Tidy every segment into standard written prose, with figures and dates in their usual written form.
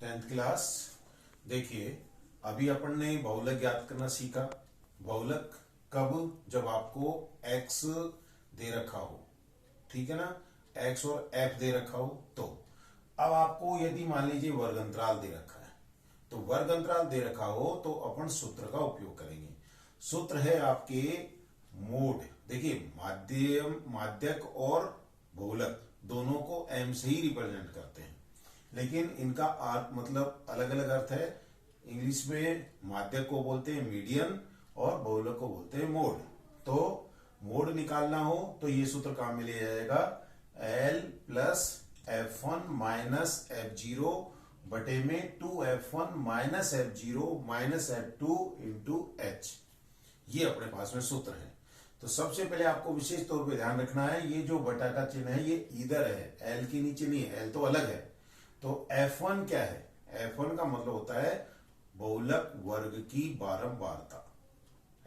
Tenth class. देखिए, अभी अपन ने बहुलक ज्ञात करना सीखा। बहुलक कब? जब आपको x दे रखा हो, ठीक है ना, x और f दे रखा हो। तो अब आपको यदि मान लीजिए वर्ग अंतराल दे रखा है, तो वर्ग अंतराल दे रखा हो तो अपन सूत्र का उपयोग करेंगे। सूत्र है आपके मोड। देखिए, माध्यक और बहुलक दोनों को m से ही रिप्रेजेंट करते हैं, लेकिन इनका अर्थ मतलब अलग अलग अर्थ है। इंग्लिश में माध्यक को बोलते हैं मीडियन और बहुलक को बोलते हैं मोड। तो मोड निकालना हो तो ये सूत्र काम में लिया जाएगा, L plus F1 minus F0 बटे में 2F1 minus F0 minus F2 into H। ये अपने पास में सूत्र है। तो सबसे पहले आपको विशेष तौर पे ध्यान रखना है, ये जो बटा का चिन्ह है ये इधर है, L के नीचे नहीं है, L तो अलग है। तो F1 क्या है? F1 का मतलब होता है बहुलक वर्ग की बारंबारता।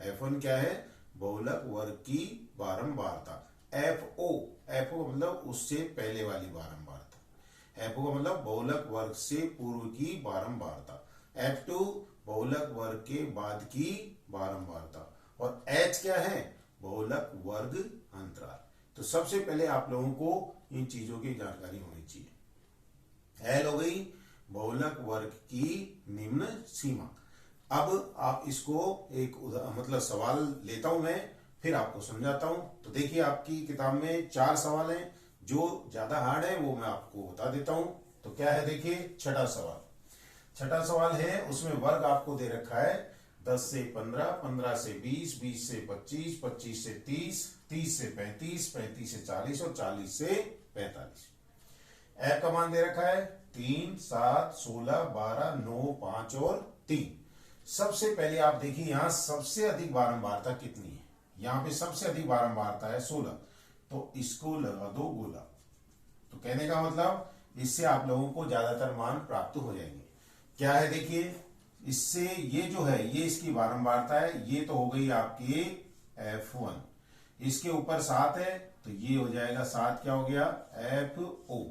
F1 क्या है? बहुलक वर्ग की बारंबारता। FO का मतलब उससे पहले वाली बारंबारता। FO का मतलब बहुलक वर्ग से पूर्व की बारंबारता। F2 बहुलक वर्ग के बाद की बारंबारता। और H क्या है? बहुलक वर्ग अंतराल। तो सबसे पहले आप लोगों को इन चीजों की जानकारी होनी चाहिए। L हो गई बहुलक वर्ग की निम्न सीमा। अब आप इसको एक मतलब सवाल लेता हूं मैं, फिर आपको समझाता हूं। तो देखिए, आपकी किताब में 4 सवाल हैं। जो ज्यादा हार्ड है वो मैं आपको बता देता हूं। तो क्या है, देखिए, छठा सवाल है, उसमें वर्ग आपको दे रखा है 10 से 15, 15 से 20, 20 से 25, 25 से 30, 30 से 35, 35 से 40 और 40 से 45। F का मान दे रखा है 3, 7, 16, 12, 9, 5 और 3। सबसे पहले आप देखिए, यहां सबसे अधिक बारंबारता कितनी है? यहां पे सबसे अधिक बारंबारता है 16। तो इसको लगा दो गोला। तो कहने का मतलब इससे आप लोगों को ज्यादातर मान प्राप्त हो जाएंगे। क्या है, देखिए, इससे ये जो है ये इसकी बारंबारता है। ये तो हो गई आपकी F1। इसके ऊपर 7 है तो ये हो जाएगा 7, क्या हो गया, FO।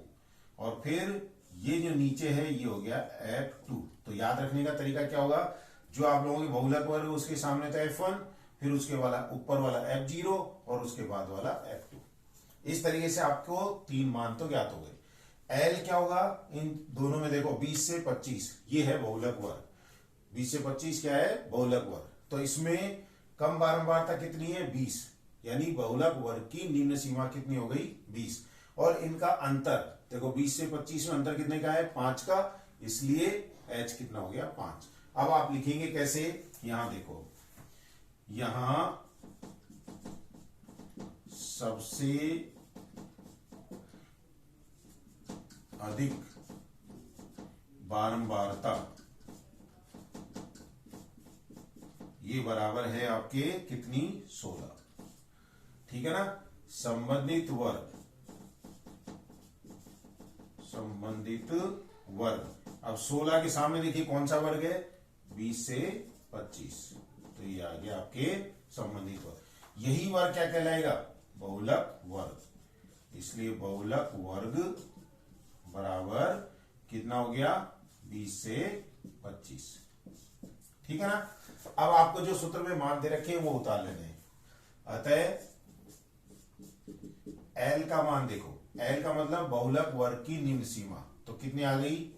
और फिर ये जो नीचे है ये हो गया F2। तो याद रखने का तरीका क्या होगा, जो आप लोगों की बहुलक वर्ग उसके सामने था F1, फिर उसके वाला ऊपर वाला F0 और उसके बाद वाला F2। इस तरीके से आपको 3 मान तो ज्ञात हो गए। L क्या होगा इन दोनों में? देखो, 20 से 25 ये है बहुलक वर्ग। 20 से 25 क्या है? बहुलक वर्ग। तो इसमें कम बारंबारता कितनी है? 20। यानी बहुलक वर्ग की निम्न सीमा कितनी हो गई? 20। और इनका अंतर देखो, 20 से 25 में अंतर कितने का है? 5 का। इसलिए H कितना हो गया? 5। अब आप लिखेंगे कैसे? यहां देखो, यहां सबसे अधिक बारंबारता ये बराबर है आपके कितनी? 16। ठीक है ना। संबंधित वर्ग। अब 16 के सामने देखिए कौन सा वर्ग है? 20 से 25। तो ये आ गया आपके संबंधित वर्ग। यही वर्ग क्या कहलाएगा? बहुलक वर्ग। इसलिए बहुलक वर्ग बराबर कितना हो गया? 20 से 25। ठीक है ना। अब आपको जो सूत्र में मान दे रखे हैं वो उतार लेने हैं। अतः L का मान देखो, L का मतलब बहुलक वर्ग की निम्न सीमा। तो कितनी आ गई?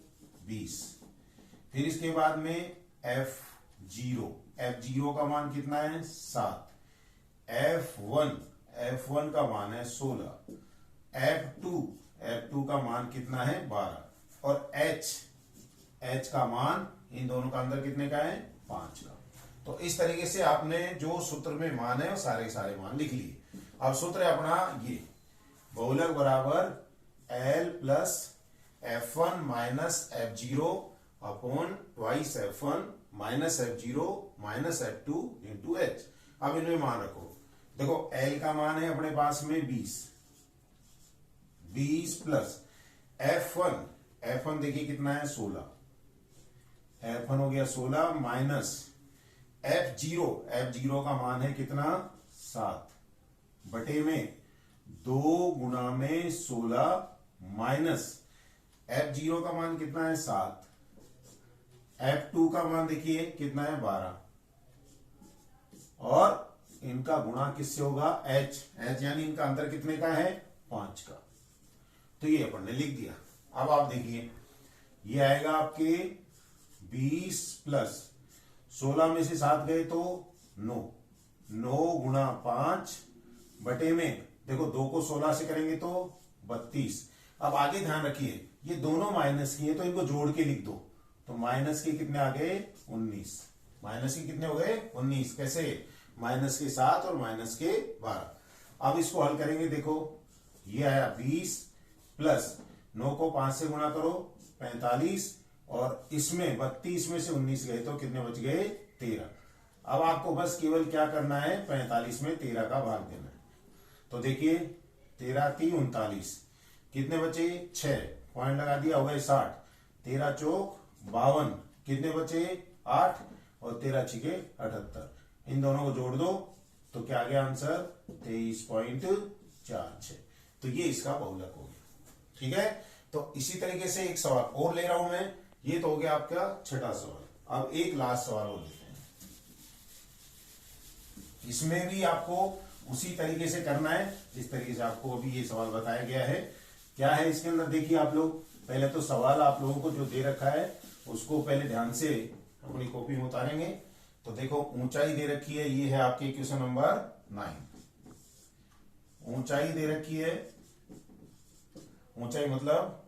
20। फिर इसके बाद में F0 का मान कितना है? 7। F1 का मान है 16। F2 का मान कितना है? 12। और H का मान इन दोनों का अंदर कितने का है? 5 का। तो इस तरीके से आपने जो सूत्र में मान है वो सारे सारे मान लिख लिए। अब सूत्र है अपना ये, बहुलक बराबर L plus F1 minus F0 upon twice F1 minus F0 minus F2 into H। अब इनमें मान रखो। देखो, L का मान है अपने पास में 20 प्लस F1 देखिए कितना है? 16। F1 हो गया 16 माइनस F0 का मान है कितना? 7 बटे में 2 गुना में 16 माइनस F0 का मान कितना है? 7 F2 का मान देखिए कितना है 12, और इनका गुणा किससे होगा H यानी इनका अंतर कितने का है 5 का। तो ये अपन ने लिख दिया। अब आप देखिए ये आएगा आपके 20 प्लस 16 में से 7 गए तो 9, 9 गुणा 5 बटे में देखो 2 को 16 से करेंगे तो 32। अब आगे ध्यान रखिए ये दोनों माइनस की है तो इनको जोड़ के लिख दो, तो माइनस के कितने आ गए 19, माइनस के कितने हो गए 19। कैसे माइनस के 7 और माइनस के 12। अब इसको हल करेंगे, देखो ये आया 20 प्लस 9 को 5 से गुणा करो 45, और इसमें 32 में से 19 गए तो कितने बच गए 13। अब आपको बस केवल क्या करना है 45 में 13 का भाग देना है। तो देखिए 13 3 39, कितने बचे 6, पॉइंट लगा दिया हो गए 60, 13 चौक 52, कितने बचे 8, और 13 छिके 78। इन दोनों को जोड़ दो तो क्या आ गया आंसर 23.46। तो ये इसका बहुलक हो गया। ठीक है, तो इसी तरीके से एक सवाल और ले रहा हूं मैं, ये तो हो गया आपका छठा सवाल। अब एक लास्ट सवाल और लेते हैं, इसमें भी आपको उसी तरीके से करना है जिस तरीके से आपको अभी ये सवाल बताया गया है। क्या है इसके अंदर देखिए आप लोग, पहले तो सवाल आप लोगों को जो दे रखा है उसको पहले ध्यान से अपनी कॉपी में उतारेंगे। तो देखो ऊंचाई दे रखी है, ये है आपके क्वेश्चन नंबर 9। ऊंचाई दे रखी है, ऊंचाई मतलब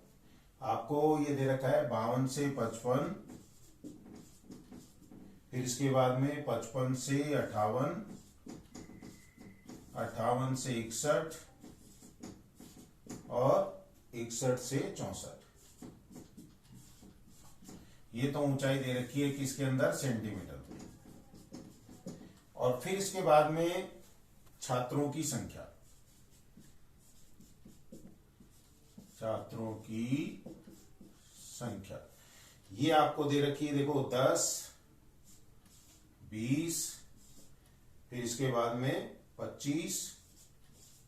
आपको ये दे रखा है 52 से 55, फिर इसके बाद में 55 से 58, 58 से 61 और 61 से 64। ये तो ऊंचाई दे रखी है किसके अंदर सेंटीमीटर में। और फिर इसके बाद में छात्रों की संख्या, छात्रों की संख्या ये आपको दे रखी है, देखो 10 20, फिर इसके बाद में 25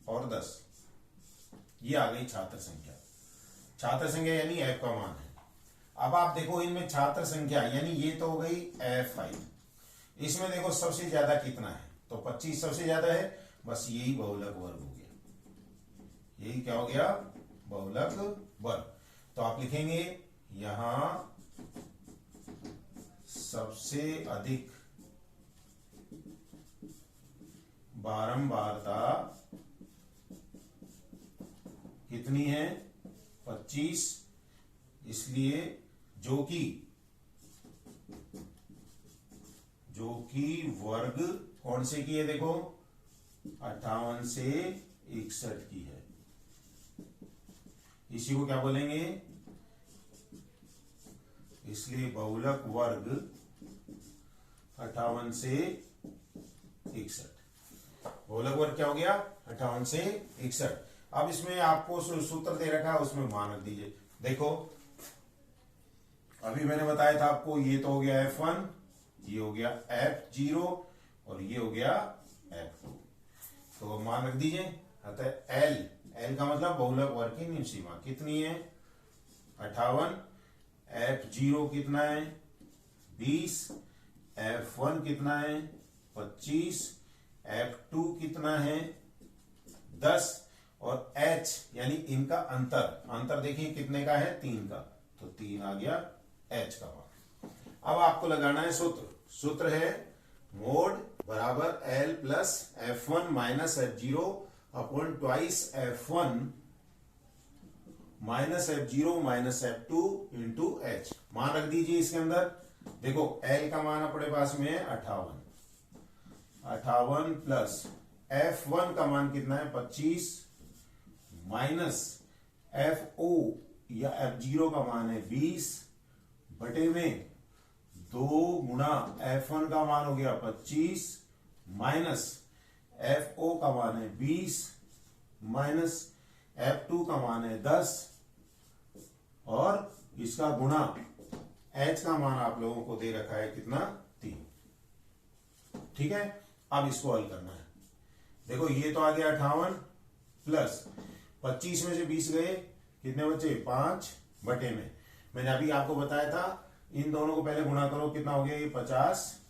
और 10, ये आ गई छात्र संख्या। छात्र संख्या यानी F का मान है। अब आप देखो इनमें छात्र संख्या यानी ये तो हो गई F5, इसमें देखो सबसे ज्यादा कितना है, तो 25 सबसे ज्यादा है, बस यही बहुलक वर्ग हो गया। यही क्या हो गया बहुलक वर्ग। तो आप लिखेंगे यहां सबसे अधिक बारंबारता कितनी है 25, इसलिए जो कि वर्ग कौन से की है, देखो 58 से 61 की है, इसी को क्या बोलेंगे, इसलिए बहुलक वर्ग 58 से 61। बहुलक वर्ग क्या हो गया 58 से 61। अब इसमें आपको सूत्र दे रखा है उसमें मान रख दीजिए। देखो अभी मैंने बताया था आपको, ये तो हो गया F1, ये हो गया F0 और ये हो गया F2। तो मान रख दीजिए। अतः L का मतलब बहुलक वर्ग की निम्न सीमा कितनी है 58, F0 कितना है 20, F1 कितना है 25, F2 कितना है 10, और H यानी इनका अंतर देखिए कितने का है 3 का, तो 3 आ गया H का मान। अब आपको लगाना है सूत्र है मोड बराबर L plus F1 minus F0 upon twice F1 minus F0 minus F2 into H। मान रख दीजिए इसके अंदर। देखो L का मान अपने पास में है 58 प्लस F1 का मान कितना है 25 माइनस FO या F0 का मान है 20 बटे में 2 गुणा F1 का मान हो गया 25 माइनस FO का मान है 20 माइनस F2 का मान है 10 और इसका गुणा H का मान आप लोगों को दे रखा है कितना 3। ठीक है, अब इसको हल करना है। देखो ये तो आ गया 58 प्लस 25 में से 20 गए, कितने बचे 5 बटे में मैंने अभी आपको बताया था इन दोनों को पहले गुणा करो, कितना हो गया ये 50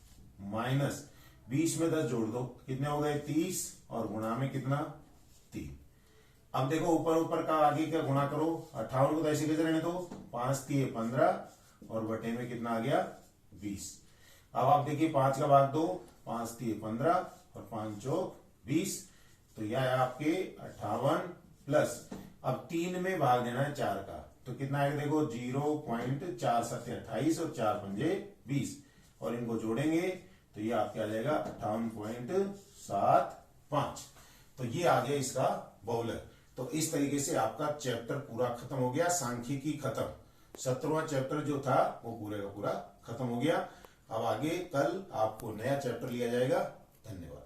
माइनस 20 में 10 जोड़ दो, कितने हो गए 30 और गुणा में कितना 3। अब देखो ऊपर ऊपर का आगे क्या गुणा करो, 58 को तो ऐसे कैसे रहने दो, 5 3 15 और बटे में कितना आ गया 20। अब आप देखिए 5 का भाग दो, 5 3 15 और 5 चौक 20, तो यह है आपके 58 प्लस अब 3 में भाग देना है 4 का, तो कितना आएगा देखो 0.47 28 और 4 पंजे 20 और इनको जोड़ेंगे तो ये आपके आ जाएगा 58.75। तो ये आ गया इसका बहुलक। तो इस तरीके से आपका चैप्टर पूरा खत्म हो गया, सांख्यिकी खत्म। 17वां चैप्टर जो था वो पूरे का पूरा खत्म हो गया। अब आगे कल आपको नया चैप्टर लिया जाएगा। धन्यवाद।